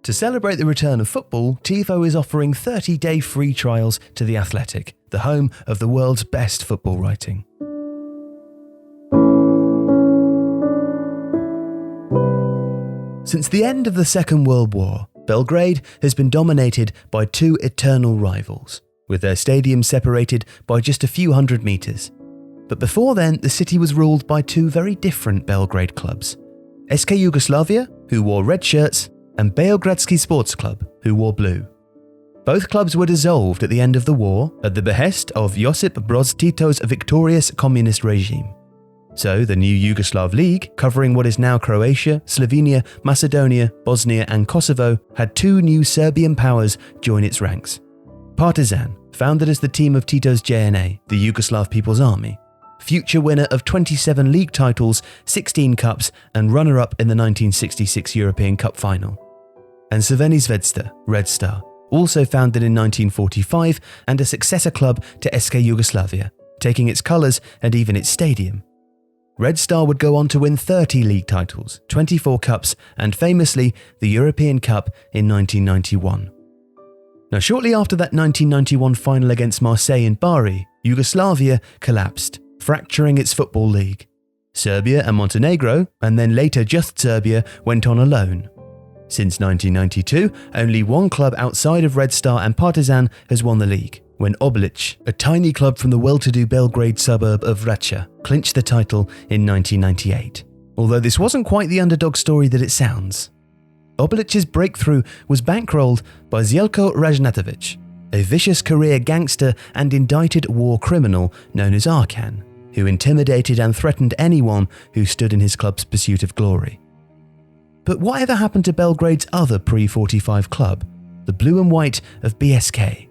To celebrate the return of football, Tifo is offering 30-day free trials to The Athletic, the home of the world's best football writing. Since the end of the Second World War, Belgrade has been dominated by two eternal rivals, with their stadium separated by just a few hundred metres. But before then, the city was ruled by two very different Belgrade clubs: SK Yugoslavia, who wore red shirts, and Beogradski Sports Club, who wore blue. Both clubs were dissolved at the end of the war at the behest of Josip Broz Tito's victorious communist regime. So the new Yugoslav League, covering what is now Croatia, Slovenia, Macedonia, Bosnia and Kosovo, had two new Serbian powers join its ranks. Partizan, founded as the team of Tito's JNA, the Yugoslav People's Army, future winner of 27 league titles, 16 cups and runner-up in the 1966 European Cup final. And Crvena Zvezda, Red Star, also founded in 1945 and a successor club to SK Yugoslavia, taking its colours and even its stadium. Red Star would go on to win 30 league titles, 24 cups and famously the European Cup in 1991. Now shortly after that 1991 final against Marseille in Bari, Yugoslavia collapsed, fracturing its football league. Serbia and Montenegro, and then later just Serbia, went on a loan. Since 1992, only one club outside of Red Star and Partizan has won the league, when Obilic, a tiny club from the well-to-do Belgrade suburb of Vračar, clinched the title in 1998. Although this wasn't quite the underdog story that it sounds. Obilic's breakthrough was bankrolled by Zeljko Ražnatović, a vicious career gangster and indicted war criminal known as Arkan, who intimidated and threatened anyone who stood in his club's pursuit of glory. But whatever happened to Belgrade's other pre-45 club, the blue and white of BSK?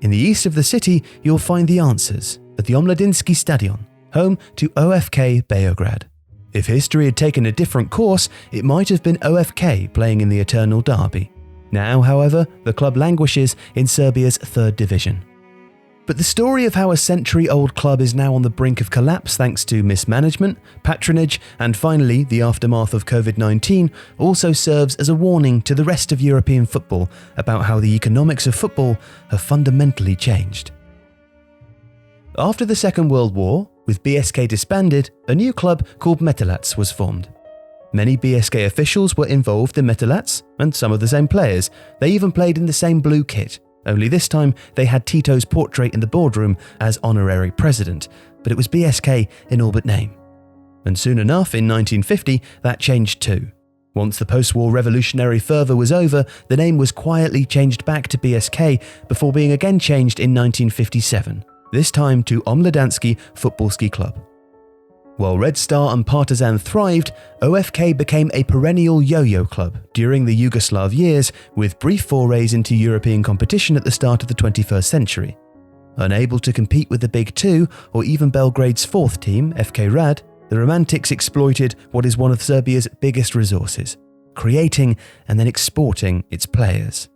In the east of the city, you'll find the answers at the Omladinski Stadion, home to OFK Beograd. If history had taken a different course, it might have been OFK playing in the eternal derby. Now, however, the club languishes in Serbia's third division. But the story of how a century-old club is now on the brink of collapse thanks to mismanagement, patronage, and finally the aftermath of COVID-19 also serves as a warning to the rest of European football about how the economics of football have fundamentally changed. After the Second World War, with BSK disbanded, a new club called Metalats was formed. Many BSK officials were involved in Metalats, and some of the same players. They even played in the same blue kit. Only this time, they had Tito's portrait in the boardroom as honorary president, but it was BSK in all but name. And soon enough, in 1950, that changed too. Once the post-war revolutionary fervour was over, the name was quietly changed back to BSK before being again changed in 1957, this time to Omladanski Futbolski Club. While Red Star and Partizan thrived, OFK became a perennial yo-yo club during the Yugoslav years, with brief forays into European competition at the start of the 21st century. Unable to compete with the Big Two, or even Belgrade's fourth team, FK Rad, the Romantics exploited what is one of Serbia's biggest resources, creating and then exporting its players.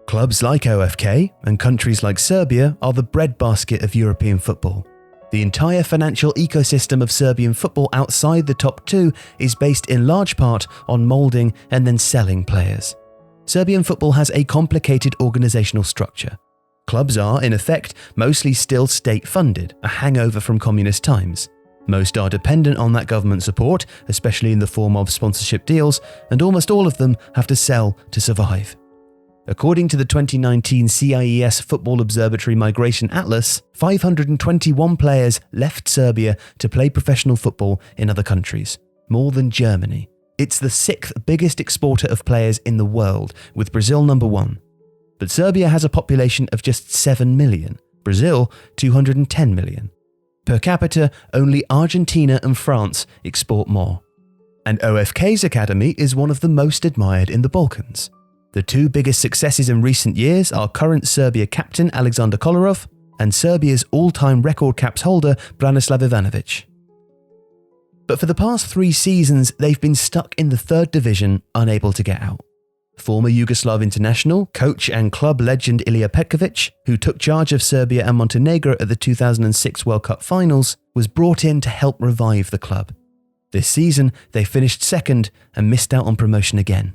Clubs like OFK and countries like Serbia are the breadbasket of European football. The entire financial ecosystem of Serbian football outside the top two is based in large part on moulding and then selling players. Serbian football has a complicated organisational structure. Clubs are, in effect, mostly still state-funded, a hangover from communist times. Most are dependent on that government support, especially in the form of sponsorship deals, and almost all of them have to sell to survive. According to the 2019 CIES Football Observatory Migration Atlas, 521 players left Serbia to play professional football in other countries, more than Germany. It's the sixth biggest exporter of players in the world, with Brazil number one. But Serbia has a population of just 7 million, Brazil 210 million. Per capita, only Argentina and France export more. And OFK's academy is one of the most admired in the Balkans. The two biggest successes in recent years are current Serbia captain Alexander Kolarov and Serbia's all-time record caps holder Branislav Ivanovic. But for the past 3 seasons, they've been stuck in the third division, unable to get out. Former Yugoslav international, coach and club legend Ilija Petković, who took charge of Serbia and Montenegro at the 2006 World Cup finals, was brought in to help revive the club. This season, they finished second and missed out on promotion again.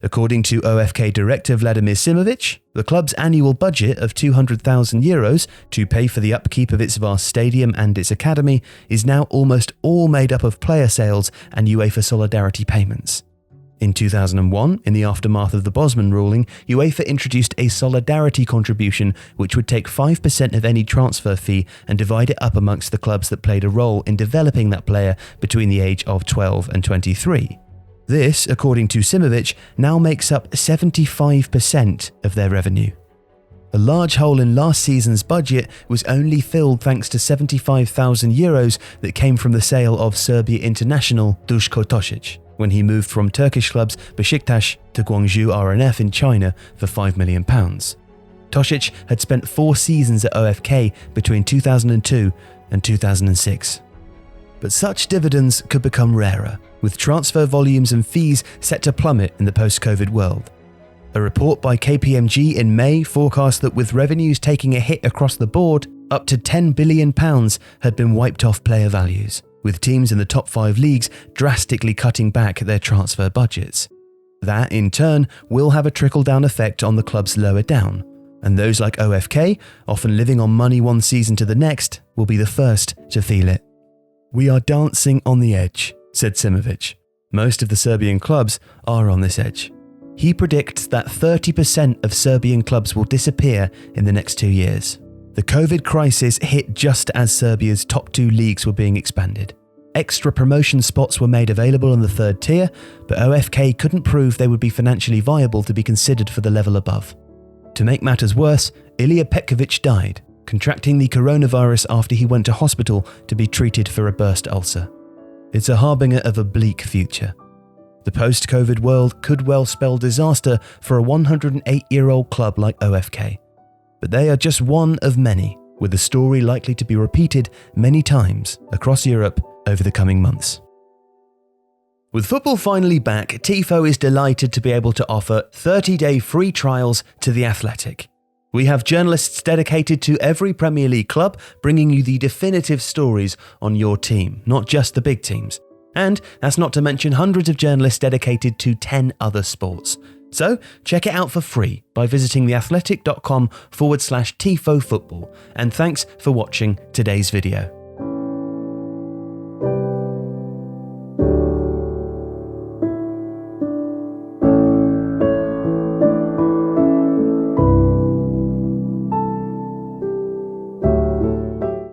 According to OFK director Vladimir Simovic, the club's annual budget of €200,000 to pay for the upkeep of its vast stadium and its academy is now almost all made up of player sales and UEFA solidarity payments. In 2001, in the aftermath of the Bosman ruling, UEFA introduced a solidarity contribution which would take 5% of any transfer fee and divide it up amongst the clubs that played a role in developing that player between the age of 12 and 23. This, according to Simovic, now makes up 75% of their revenue. A large hole in last season's budget was only filled thanks to €75,000 that came from the sale of Serbia international Duško Tosić, when he moved from Turkish clubs Beşiktaş to Guangzhou RNF in China for £5 million. Tosić had spent 4 seasons at OFK between 2002 and 2006. But such dividends could become rarer, with transfer volumes and fees set to plummet in the post-COVID world. A report by KPMG in May forecast that with revenues taking a hit across the board, up to £10 billion had been wiped off player values, with teams in the top 5 leagues drastically cutting back their transfer budgets. That, in turn, will have a trickle-down effect on the clubs lower down, and those like OFK, often living on money one season to the next, will be the first to feel it. "We are dancing on the edge," said Simovic. Most of the Serbian clubs are on this edge. He predicts that 30% of Serbian clubs will disappear in the next 2 years. The COVID crisis hit just as Serbia's top 2 leagues were being expanded. Extra promotion spots were made available in the 3rd tier, but OFK couldn't prove they would be financially viable to be considered for the level above. To make matters worse, Ilija Petković died, contracting the coronavirus after he went to hospital to be treated for a burst ulcer. It's a harbinger of a bleak future. The post-COVID world could well spell disaster for a 108-year-old club like OFK. But they are just one of many, with the story likely to be repeated many times across Europe over the coming months. With football finally back, Tifo is delighted to be able to offer 30-day free trials to The Athletic. We have journalists dedicated to every Premier League club, bringing you the definitive stories on your team, not just the big teams. And that's not to mention hundreds of journalists dedicated to 10 other sports. So check it out for free by visiting theathletic.com/Tifo Football. And thanks for watching today's video.